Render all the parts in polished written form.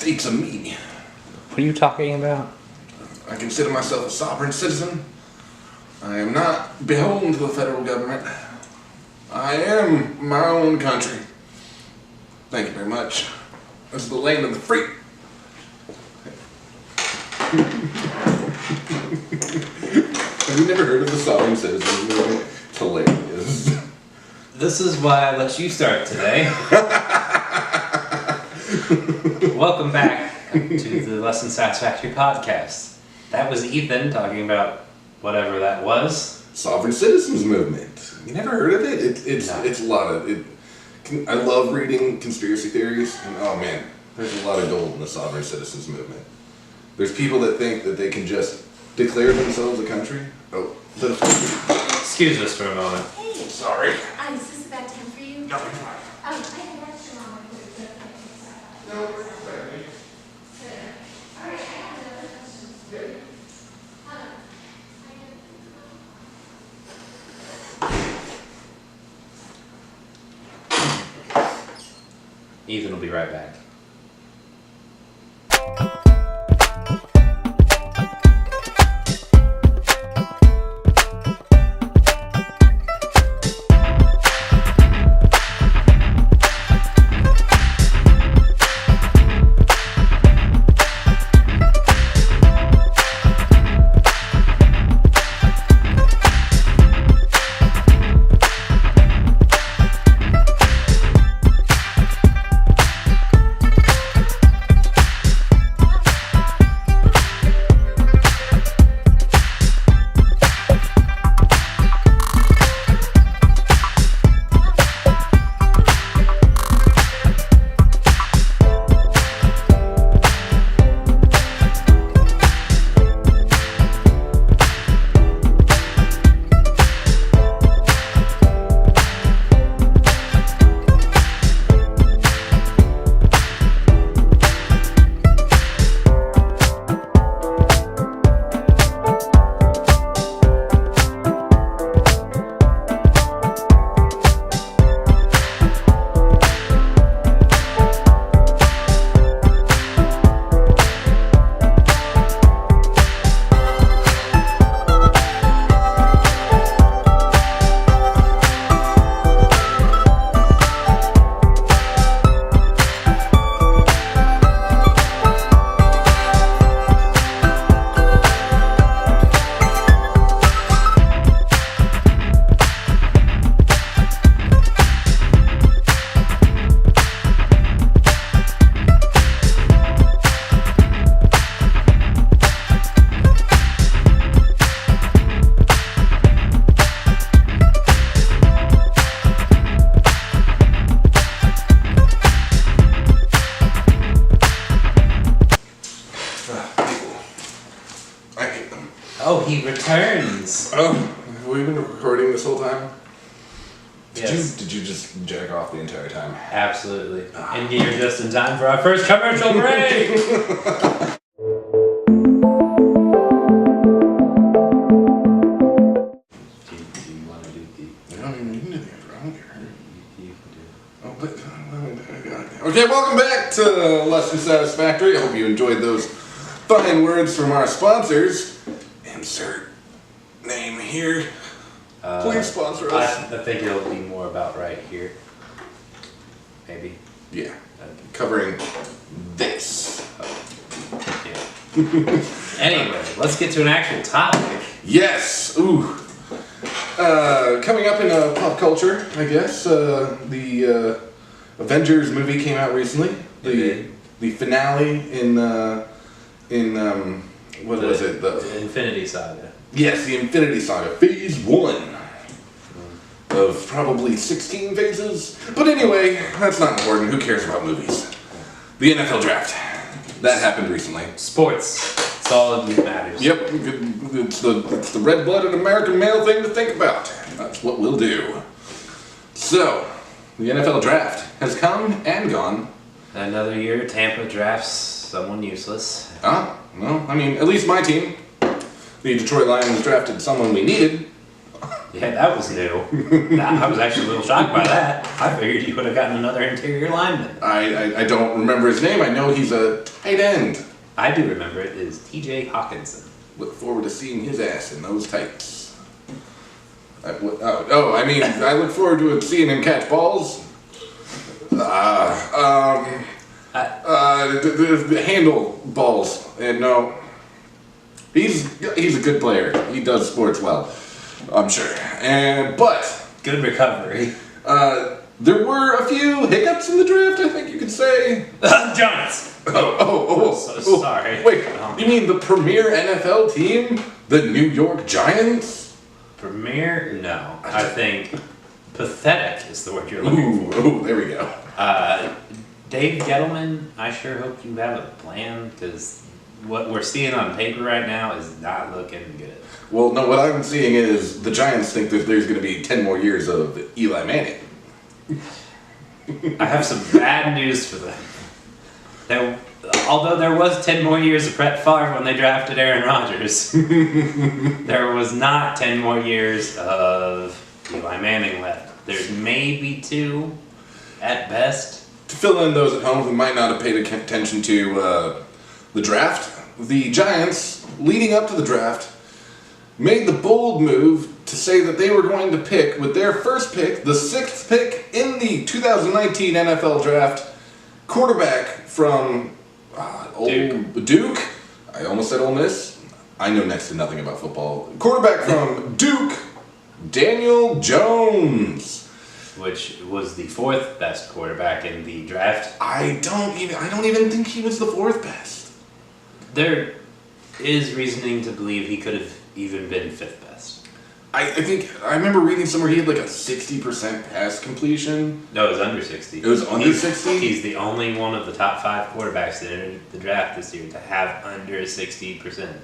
speaks of me. What are you talking about? I consider myself a sovereign citizen. I am not beholden to the federal government. I am my own country. Thank you very much. This is the land of the free. Have you never heard of the sovereign citizen movement? It's hilarious. This is why I let you start today. Welcome back to the Less Than Satisfactory podcast. That was Ethan talking about whatever that was. Sovereign citizens movement. You never heard of it? It's a lot of it. I love reading conspiracy theories, and oh man, there's a lot of gold in the sovereign citizens movement. There's people that think that they can just declare themselves a country. Oh, excuse us for a moment. Hey. Sorry. Is this a bad time for you? No, it's fine. I had extra on my food. No, we're fine. All right, I have another question. Ethan will be right back. Oh, he returns. Oh, have we been recording this whole time? Yes. Did you just jack off the entire time? Absolutely. And you're just in time for our first commercial break! Do you want to do the... I don't even need to do the intro. I don't care. You do. Oh, but, okay, welcome back to Less Than Satisfactory. I hope you enjoyed those fine words from our sponsors. Insert name here. Please sponsor us. I think it'll be more about right here. Maybe. Yeah, covering this. Yeah. Anyway, let's get to an actual topic. Yes. Ooh. Coming up in pop culture, I guess, the Avengers movie came out recently. The finale in what was it? The Infinity Saga. Yes, the Infinity Saga, Phase 1 of probably 16 phases. But anyway, that's not important. Who cares about movies? The NFL Draft. That happened recently. Sports. It's all that matters. Yep, it's the red-blooded American male thing to think about. That's what we'll do. So, the NFL Draft has come and gone. Another year, Tampa drafts someone useless. Well, I mean, at least my team, the Detroit Lions, drafted someone we needed. Yeah, that was new. I was actually a little shocked by that. I figured you would have gotten another interior lineman. I don't remember his name. I know he's a tight end. I do remember it is T.J. Hawkinson. Look forward to seeing his ass in those tights. I look forward to seeing him catch balls. The handle balls. And no, he's a good player. He does sports well, I'm sure. But Good recovery. there were a few hiccups in the draft, I think you could say. Giants! Oh, So sorry. Wait, you mean the premier NFL team? The New York Giants? Premier? No. I think pathetic is the word you're looking for. Ooh, there we go. Dave Gettleman, I sure hope you have a plan, because what we're seeing on paper right now is not looking good. Well, no, what I'm seeing is the Giants think that there's going to be 10 more years of Eli Manning. I have some bad news for them. Although there was 10 more years of Brett Favre when they drafted Aaron Rodgers, there was not 10 more years of Eli Manning left. There's maybe 2 at best. To fill in those at home who might not have paid attention to the draft, the Giants, leading up to the draft, made the bold move to say that they were going to pick, with their first pick, the 6th pick in the 2019 NFL Draft, quarterback from Duke. I almost said Ole Miss. I know next to nothing about football. Quarterback from Duke, Daniel Jones. Which was the 4th best quarterback in the draft. I don't even think he was the 4th best. There is reasoning to believe he could have even been 5th best. I remember reading somewhere he had like a 60% pass completion. No, it was under 60. It was under 60? He's the only one of the top 5 quarterbacks that entered the draft this year to have under 60%.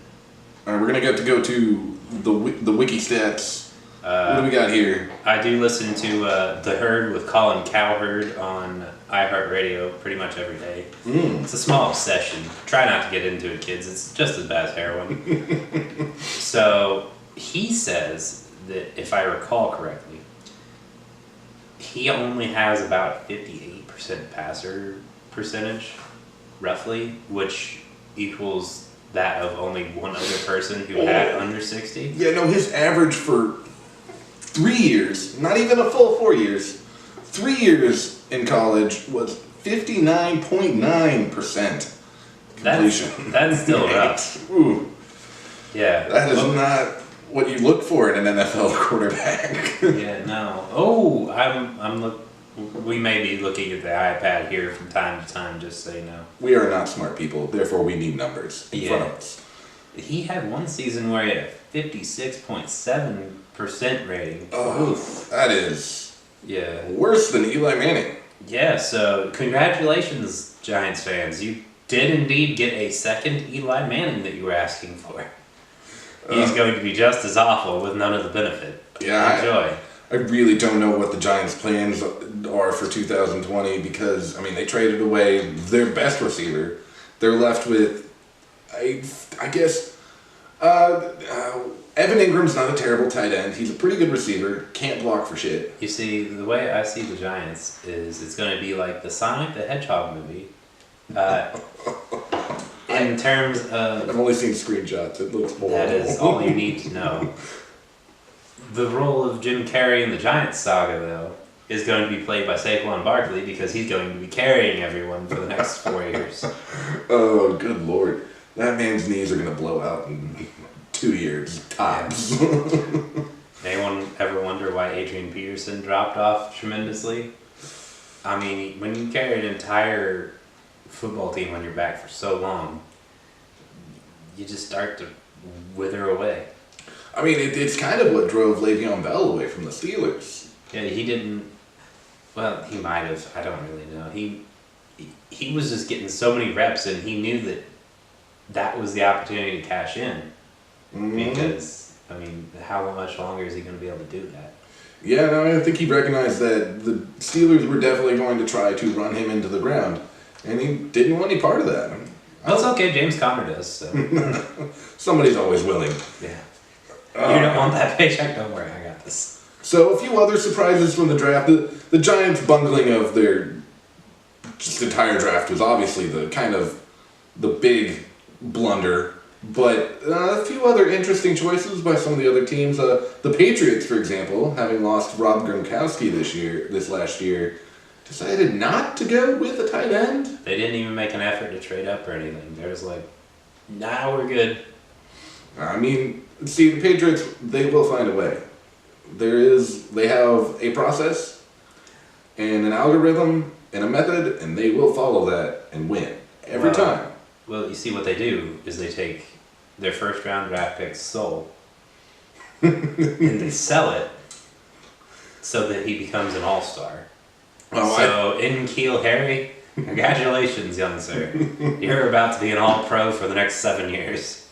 All right, we're gonna get to go to the wiki stats. What do we got here? I do listen to The Herd with Colin Cowherd on iHeartRadio pretty much every day. It's a small obsession. Try not to get into it, kids. It's just as bad as heroin. So he says that, if I recall correctly, he only has about 58% passer percentage, roughly, which equals that of only one other person who had under 60. Yeah, no, his average for 3 years, not even a full 4 years, 3 years in college was 59.9% completion. That's still rough. Ooh. Yeah. That is not what you look for in an NFL quarterback. Yeah, no. Oh, we may be looking at the iPad here from time to time, just so you know. We are not smart people, therefore we need numbers in front of us. He had one season where he had a 56.7% rating. Oh, that is Yeah. worse than Eli Manning. Yeah, so congratulations, Giants fans. You did indeed get a second Eli Manning that you were asking for. He's going to be just as awful with none of the benefit. Yeah, Enjoy. I really don't know what the Giants' plans are for 2020 because, I mean, they traded away their best receiver. They're left with, I guess, Evan Ingram's not a terrible tight end. He's a pretty good receiver. Can't block for shit. You see, the way I see the Giants is it's going to be like the Sonic the Hedgehog movie. In terms of... I've only seen screenshots. It looks horrible. That is all you need to know. The role of Jim Carrey in the Giants saga, though, is going to be played by Saquon Barkley because he's going to be carrying everyone for the next 4 years. Oh, good lord. That man's knees are going to blow out in 2 years, tops. Anyone ever wonder why Adrian Peterson dropped off tremendously? I mean, when you carry an entire football team on your back for so long, you just start to wither away. I mean, it's kind of what drove Le'Veon Bell away from the Steelers. Yeah, he didn't... Well, he might have. I don't really know. He was just getting so many reps, and he knew that was the opportunity to cash in. Mm-hmm. Because, I mean, how much longer is he going to be able to do that? Yeah, no, I think he recognized that the Steelers were definitely going to try to run him into the ground, and he didn't want any part of that. That's okay. James Conner does. So. Somebody's always willing. Yeah. You don't want that paycheck? Don't worry, I got this. So a few other surprises from the draft. The Giants' bungling of their just entire draft was obviously the big blunder. But a few other interesting choices by some of the other teams. The Patriots, for example, having lost Rob Gronkowski this last year, decided not to go with a tight end. They didn't even make an effort to trade up or anything. They're just like, nah, we're good. I mean, see, the Patriots, they will find a way. They have a process and an algorithm and a method, and they will follow that and win every time. Well, you see what they do is they take their first round draft pick's soul and they sell it so that he becomes an all-star. In Keel Harry, congratulations, young sir. You're about to be an all-pro for the next 7 years.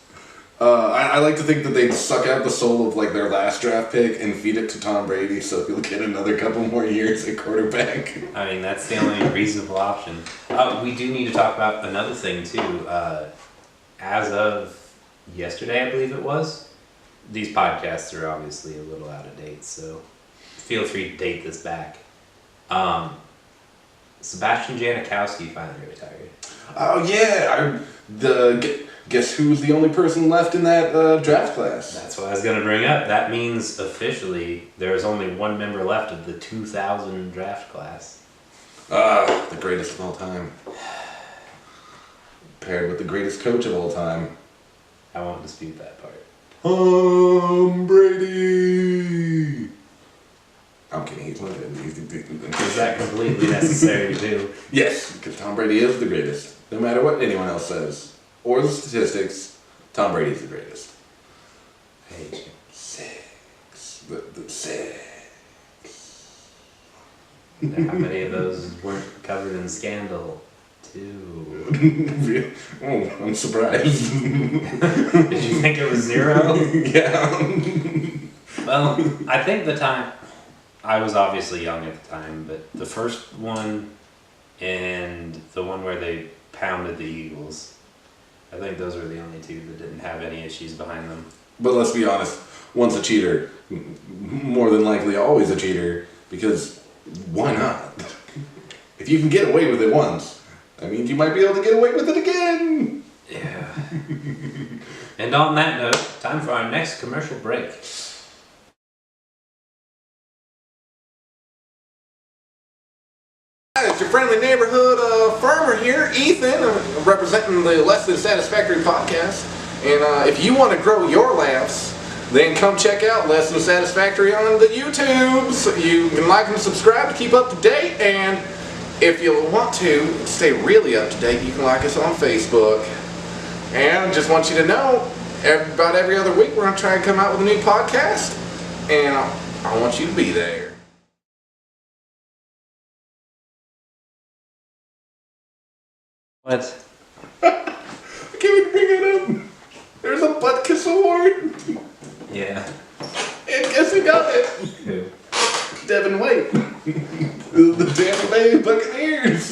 I like to think that they'd suck out the soul of like their last draft pick and feed it to Tom Brady so he'll get another couple more years at quarterback. I mean, that's the only reasonable option. We do need to talk about another thing too. As of yesterday, I believe it was, these podcasts are obviously a little out of date, so feel free to date this back. Sebastian Janikowski finally retired. Oh yeah, guess who's the only person left in that draft class? That's what I was going to bring up. That means officially there's only one member left of the 2000 draft class. The greatest of all time. Paired with the greatest coach of all time. I won't dispute that part. Tom Brady! I'm kidding, he's not good. Is that completely necessary to do? Yes, because Tom Brady is the greatest. No matter what anyone else says. Or the statistics, Tom Brady's the greatest. Hey. Six. The six. How many of those weren't covered in scandal? 2. Oh, I'm surprised. Did you think it was 0? Yeah. Well, I think I was obviously young at the time, but the first one and the one where they pounded the Eagles, I think those were the only two that didn't have any issues behind them. But let's be honest, once a cheater, more than likely always a cheater, because why not? If you can get away with it once, that means you might be able to get away with it again. Yeah. And on that note, time for our next commercial break. It's your friendly neighborhood farmer here, Ethan, representing the Less Than Satisfactory podcast. And if you want to grow your laughs, then come check out Less Than Satisfactory on the YouTubes. You can like and subscribe to keep up to date. And if you want to stay really up to date, you can like us on Facebook. And just want you to know, about every other week we're going to try and come out with a new podcast. And I want you to be there. What? I can't even bring it up. There's a Butt Kiss Award. Yeah. And guess who got it? Who? Devin White. The Tampa Bay Buccaneers.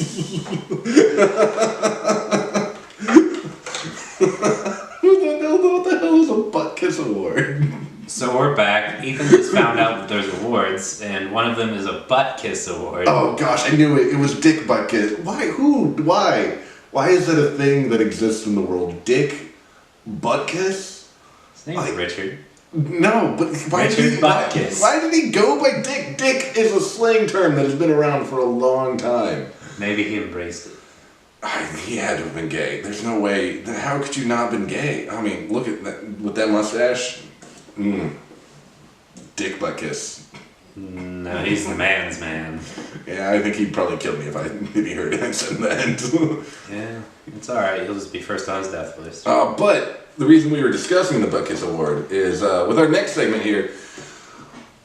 What the hell is a Butt Kiss Award? So we're back. Ethan just found out that there's awards, and one of them is a Butt Kiss Award. Oh gosh, I knew it. It was Dick Butt Kiss. Why? Who? Why? Why is that a thing that exists in the world? Dick Butt Kiss? His name's Richard. No, but why Richard Butt Kiss. Why did he go by Dick? Dick is a slang term that has been around for a long time. Maybe he embraced it. He had to have been gay. There's no way. How could you not have been gay? I mean, look at that with that mustache. Dick Butt Kiss. No, he's the man's man. Yeah, I think he'd probably kill me if he heard I said that. Yeah, it's alright. He'll just be first on his death list. But the reason we were discussing the Butt Kiss Award is with our next segment here,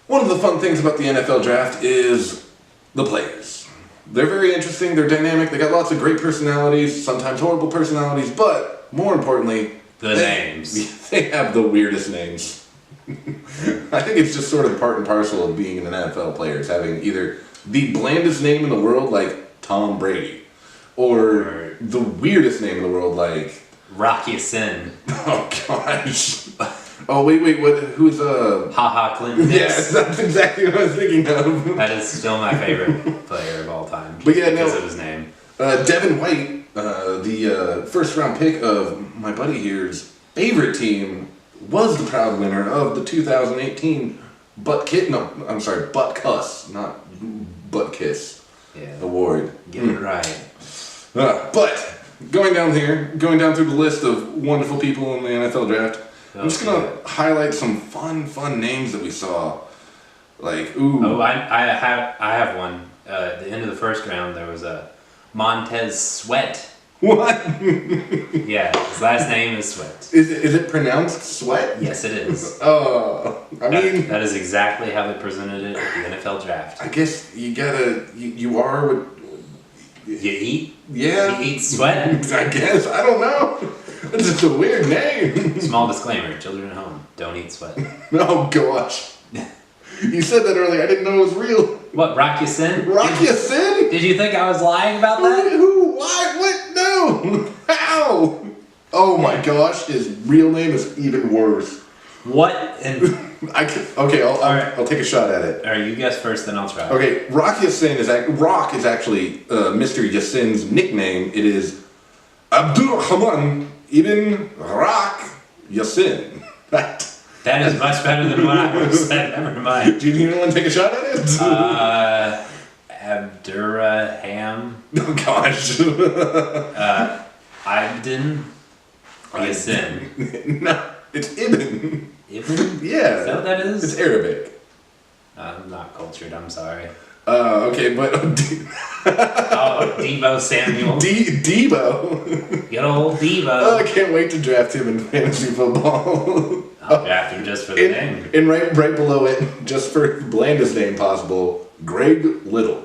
one of the fun things about the NFL draft is the players. They're very interesting, they're dynamic, they got lots of great personalities, sometimes horrible personalities, but more importantly, names. They have the weirdest names. I think it's just sort of part and parcel of being an NFL player, is having either the blandest name in the world, like Tom Brady, or the weirdest name in the world, like Rocky Sin. Oh gosh. Oh wait, what? Who's Ha Clinton Yes, Dix. that's exactly what I was thinking of. That is still my favorite player of all time. But yeah, because no. of his name. Devin White, the first round pick of my buddy here's favorite team, was the proud winner of the 2018 Butt Cuss, not Butt Kiss award. Get it right. But going down through the list of wonderful people in the NFL draft, I'm just gonna highlight some fun names that we saw. Like, ooh. Oh, I have one. At the end of the first round, there was a Montez Sweat. What? Yeah, his last name is Sweat. Is it pronounced Sweat? Yes, it is. I mean, that is exactly how they presented it at the NFL draft. I guess you are what You eat? Yeah. You eat sweat? I guess. I don't know. It's just a weird name. Small disclaimer, children at home, don't eat sweat. Oh, gosh. You said that earlier. I didn't know it was real. What, Rock Ya Sin? Rock Ya Sin? Did you think I was lying about that? Who? Why? What? No. How? Oh my gosh, his real name is even worse. What? And I'll take a shot at it. Alright, you guess first, then I'll try. Okay, Rock Yassin is actually Mr. Yassin's nickname. It is Abdurrahman ibn Rock Yassin. That is much better than what I would have said. Never mind. Do you want to take a shot at it? Abdurraham. Oh gosh. Ibn Yassin. No, it's Ibn. Ibn? Yeah. Is that what that is? It's Arabic. I'm not cultured, I'm sorry. Okay, but Debo Samuel. Debo. Good old Debo. Oh, I can't wait to draft him in fantasy football. I'll draft him just for the name. And right below it, just for the blandest name possible, Greg Little.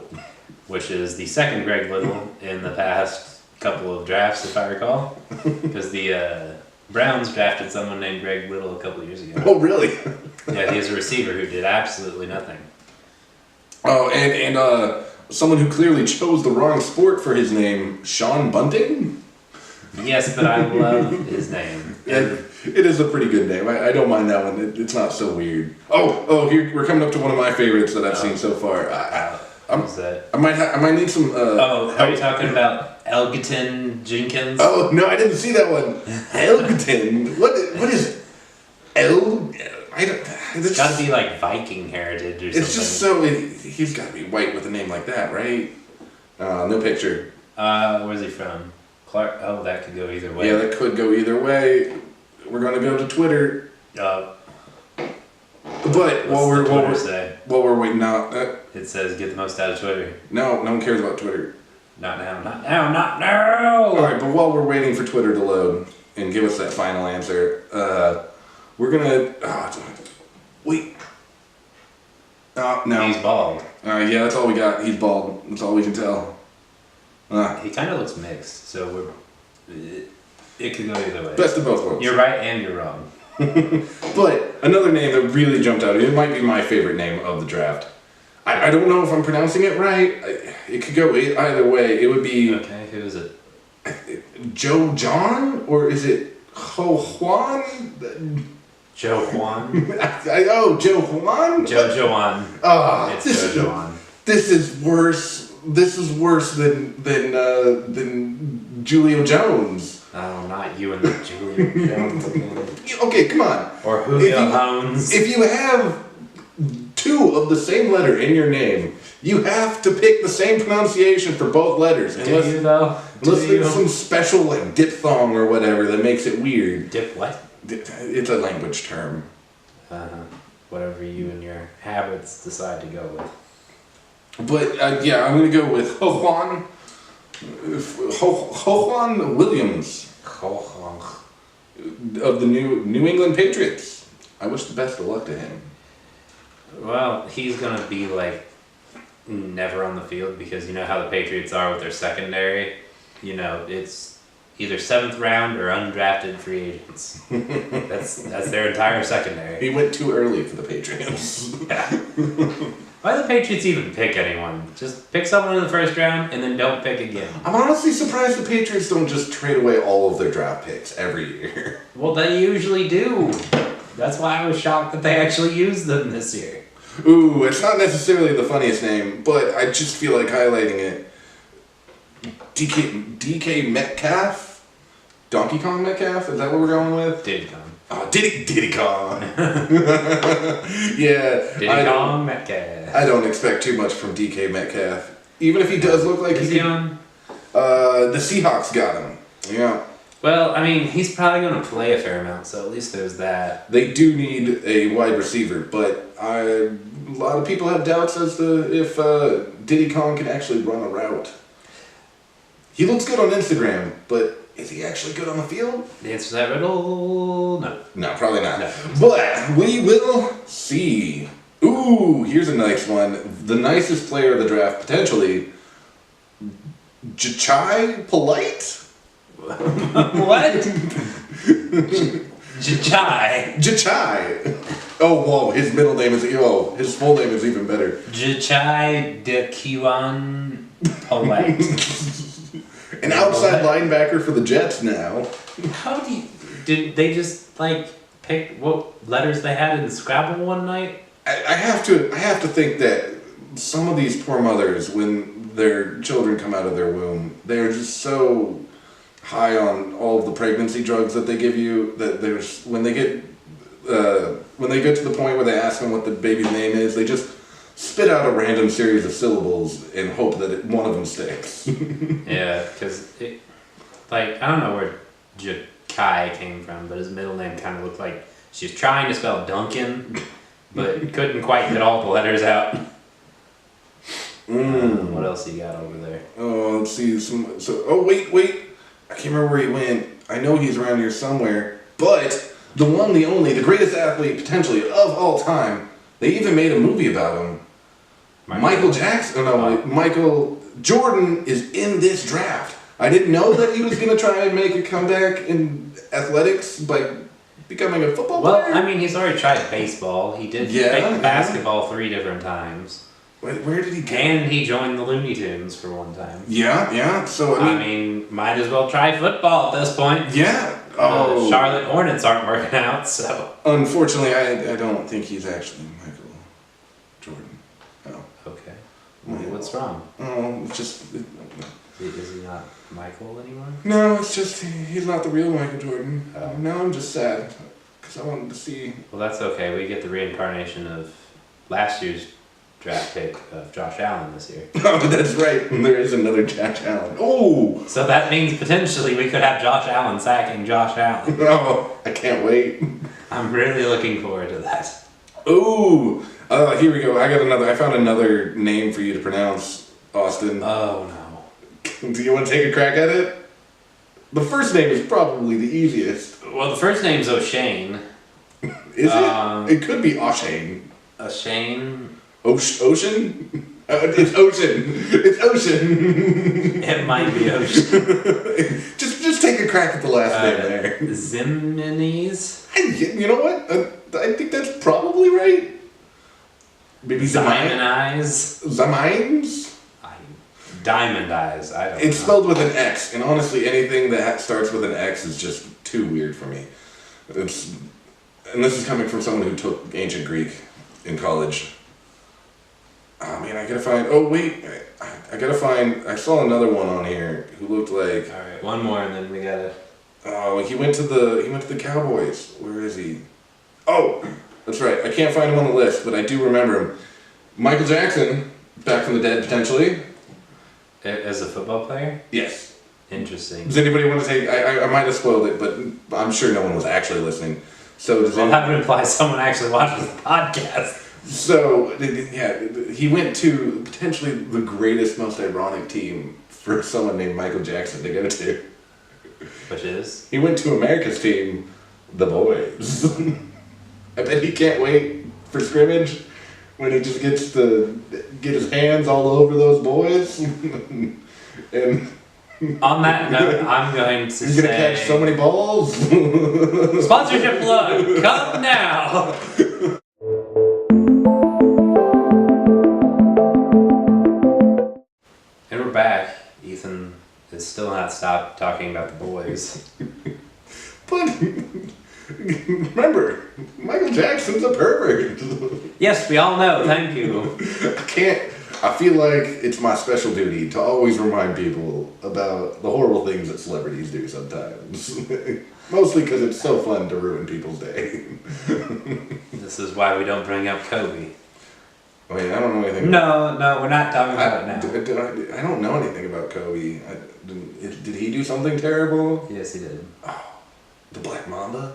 Which is the second Greg Little in the past couple of drafts, if I recall. Because the Browns drafted someone named Greg Little a couple of years ago. Oh, really? Yeah, he's a receiver who did absolutely nothing. Oh, and someone who clearly chose the wrong sport for his name, Sean Bunting? Yes, but I love his name. It is a pretty good name. I don't mind that one. It's not so weird. Oh, here we're coming up to one of my favorites that I've seen so far. Who's that? I might need some. Are you talking about Elgton Jenkins? Oh no, I didn't see that one. Elgton. What is It's got to be like Viking heritage or something. It's just so he's got to be white with a name like that, right? No picture. Where's he from? Clark. Oh, that could go either way. Yeah, that could go either way. We're gonna go to Twitter. But while we're waiting now, it says get the most out of Twitter. No one cares about Twitter. Not now. All right, but while we're waiting for Twitter to load and give us that final answer, we're gonna wait. No. He's bald. Yeah, that's all we got. He's bald. That's all we can tell. He kind of looks mixed, so it could go either way. Best of both worlds. You're right and you're wrong. But another name that really jumped out, it might be my favorite name of the draft. I don't know if I'm pronouncing it right. It could go either way. It would be... Okay, who is it? Joe John? Or is it Ho Juan? Joe Juan? Joe Juan? Joe Juan. It's Joe Juan. This is worse. This is worse than Julio Jones. Oh, not you and the Julio Jones again. Okay, come on. Or Julio Jones. If you have two of the same letter in your name, you have to pick the same pronunciation for both letters. Do you though? Unless there's some special like diphthong or whatever that makes it weird. Dip what? It's a language term. Whatever you and your habits decide to go with. But yeah, I'm gonna go with Ho Juan Williams of the New England Patriots. I wish the best of luck to him. Well, he's gonna be like never on the field because you know how the Patriots are with their secondary. You know, it's either 7th round or undrafted free agents. That's their entire secondary. He went too early for the Patriots. Yeah. Why do the Patriots even pick anyone? Just pick someone in the first round and then don't pick again. I'm honestly surprised the Patriots don't just trade away all of their draft picks every year. Well, they usually do. That's why I was shocked that they actually used them this year. Ooh, it's not necessarily the funniest name, but I just feel like highlighting it. DK Metcalf? Donkey Kong Metcalf? Is that what we're going with? Diddy Kong. Oh, Diddy Kong. Yeah. Diddy Kong Metcalf. I don't expect too much from DK Metcalf. Even if he does look like Is he on? The Seahawks got him. Yeah. Well, I mean, he's probably going to play a fair amount, so at least there's that. They do need a wide receiver, but a lot of people have doubts as to if Diddy Kong can actually run a route. He looks good on Instagram, but is he actually good on the field? The answer to that riddle, no. No, probably not. No. But we will see. Ooh, here's a nice one. The nicest player of the draft, potentially, Jachai Polite? What? Jachai. Jachai. Oh, whoa, his middle name is, his full name is even better. Jachai de Kiwan Polite. An outside linebacker for the Jets now. How do you... Did they just, pick what letters they had in Scrabble one night? I have to think that some of these poor mothers, when their children come out of their womb, they're just so high on all of the pregnancy drugs that they give you that there's when they get to the point where they ask them what the baby's name is, they just spit out a random series of syllables and hope that one of them sticks. Yeah, because I don't know where Jakai came from, but his middle name kind of looked like she was trying to spell Duncan, but couldn't quite get all the letters out. What else you got over there? Oh, let's see. Wait. I can't remember where he went. I know he's around here somewhere. But the one, the only, the greatest athlete potentially of all time. They even made a movie about him. Michael Jackson. Michael Jordan is in this draft. I didn't know that he was going to try and make a comeback in athletics by becoming a football player. Well, I mean, he's already tried baseball. He did make basketball 3 different times. Where did he go? And he joined the Looney Tunes for one time. Yeah. So I mean, might as well try football at this point. Yeah. Oh. Charlotte Hornets aren't working out, so. Unfortunately, I don't think he's actually Michael Jordan. Oh. Okay. What's wrong? Oh, it's just. Is he not Michael anymore? No, it's just he's not the real Michael Jordan. Now I'm just sad because I wanted to see. Well, that's okay. We get the reincarnation of last year's draft pick of Josh Allen this year. Oh, that's right. There is another Josh Allen. Oh! So that means potentially we could have Josh Allen sacking Josh Allen. Oh, I can't wait. I'm really looking forward to that. Ooh! Here we go. I found another name for you to pronounce, Austin. Oh, no. Do you want to take a crack at it? The first name is probably the easiest. Well, the first name's O'Shane. Is it? It could be O'Shane. O'Shane? Ocean? It's Ocean. It's Ocean. It might be O'Shane. just take a crack at the last name there. Zimines? You know what? I think that's probably right. Maybe Ziminize? Zamines? Diamond Eyes. I don't know. It's spelled with an X, and honestly, anything that starts with an X is just too weird for me. And this is coming from someone who took ancient Greek in college. Oh man, I gotta find. Oh wait, I gotta find. I saw another one on here who looked like. All right, one more, and then we gotta. Oh, he went to the Cowboys. Where is he? Oh, that's right. I can't find him on the list, but I do remember him. Michael Jackson, back from the dead potentially. As a football player? Yes. Interesting. Does anybody want to take? I might have spoiled it, but I'm sure no one was actually listening. So does that would imply someone actually watches the podcast. So yeah, he went to potentially the greatest, most ironic team for someone named Michael Jackson to go to. Which is? He went to America's team, the Boys. I bet he can't wait for scrimmage when he just gets to get his hands all over those boys. And on that note, I'm going to he's gonna catch so many balls. Sponsorship plug, come now. And we're back. Ethan has still not stopped talking about the boys. But Remember, Michael Jackson's a pervert. Yes, we all know. Thank you. I feel like it's my special duty to always remind people about the horrible things that celebrities do sometimes. Mostly because it's so fun to ruin people's day. This is why we don't bring up Kobe. Wait, I don't know anything. No, we're not talking about it now. I don't know anything about Kobe. Did he do something terrible? Yes, he did. Oh, the Black Mamba?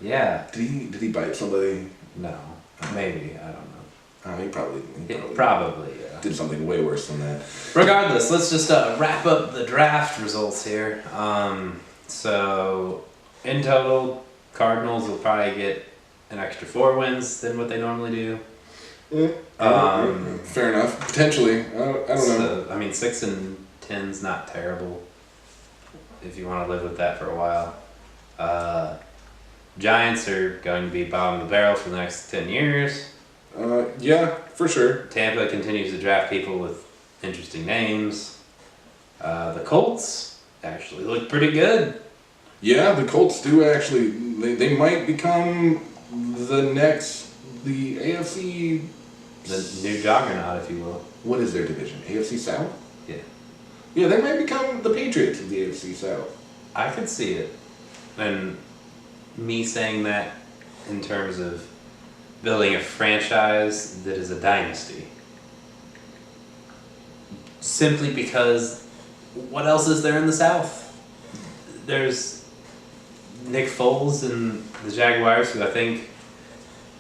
Yeah. Did he bite somebody? No. Maybe. I don't know. He probably Yeah. did something way worse than that. Regardless, let's just wrap up the draft results here. So, in total, Cardinals will probably get an extra 4 wins than what they normally do. Fair enough. Potentially. I don't know. So, I mean, 6 and 10's not terrible if you want to live with that for a while. Giants are going to be bottom of the barrel for the next 10 years. Yeah, for sure. Tampa continues to draft people with interesting names. The Colts actually look pretty good. Yeah, the Colts do actually. They might become the AFC. The new juggernaut, if you will. What is their division? AFC South? Yeah. Yeah, they might become the Patriots of the AFC South. I could see it. And me saying that in terms of building a franchise that is a dynasty. Simply because what else is there in the South? There's Nick Foles and the Jaguars, who I think,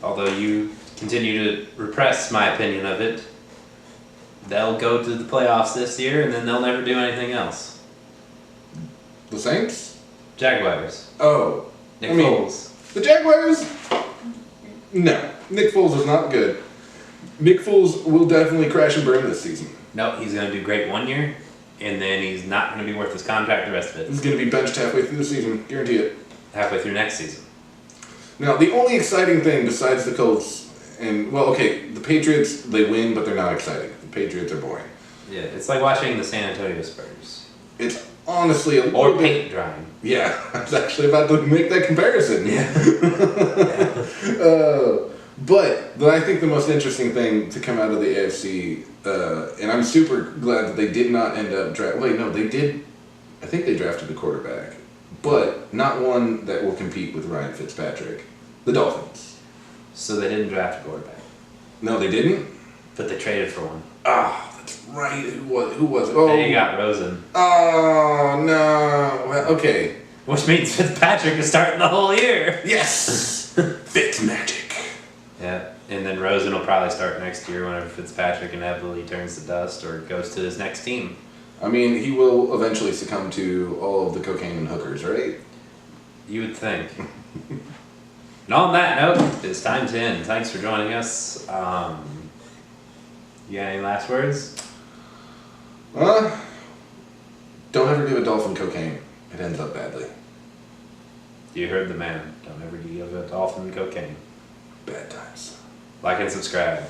although you continue to repress my opinion of it, they'll go to the playoffs this year and then they'll never do anything else. The Saints? Jaguars. Oh. Nick Foles. The Jaguars? No. Nick Foles is not good. Nick Foles will definitely crash and burn this season. No, he's going to do great 1 year, and then he's not going to be worth his contract the rest of it. He's going to be benched halfway through the season. Guarantee it. Halfway through next season. Now, the only exciting thing besides the Colts, the Patriots, they win, but they're not exciting. The Patriots are boring. Yeah, it's like watching the San Antonio Spurs. It's honestly a Or little bit... paint drying. Yeah, I was actually about to make that comparison. Yeah. But I think the most interesting thing to come out of the AFC, and I'm super glad that they did not end up they did. I think they drafted a quarterback, but not one that will compete with Ryan Fitzpatrick. The Dolphins. So they didn't draft a quarterback. No, they didn't. But they traded for one. Ah, that's right. Who was it? Oh, They got Rosen. Oh no. Well, okay. Which means Fitzpatrick is starting the whole year. Yes. Fitz magic. Yeah, and then Rosen will probably start next year whenever Fitzpatrick inevitably turns to dust or goes to his next team. I mean, he will eventually succumb to all of the cocaine and hookers, right? You would think. And on that note, it's time to end. Thanks for joining us. You got any last words? Don't ever give a dolphin cocaine. It ends up badly. You heard the man. Don't ever give a dolphin cocaine. Bad times. Like and subscribe.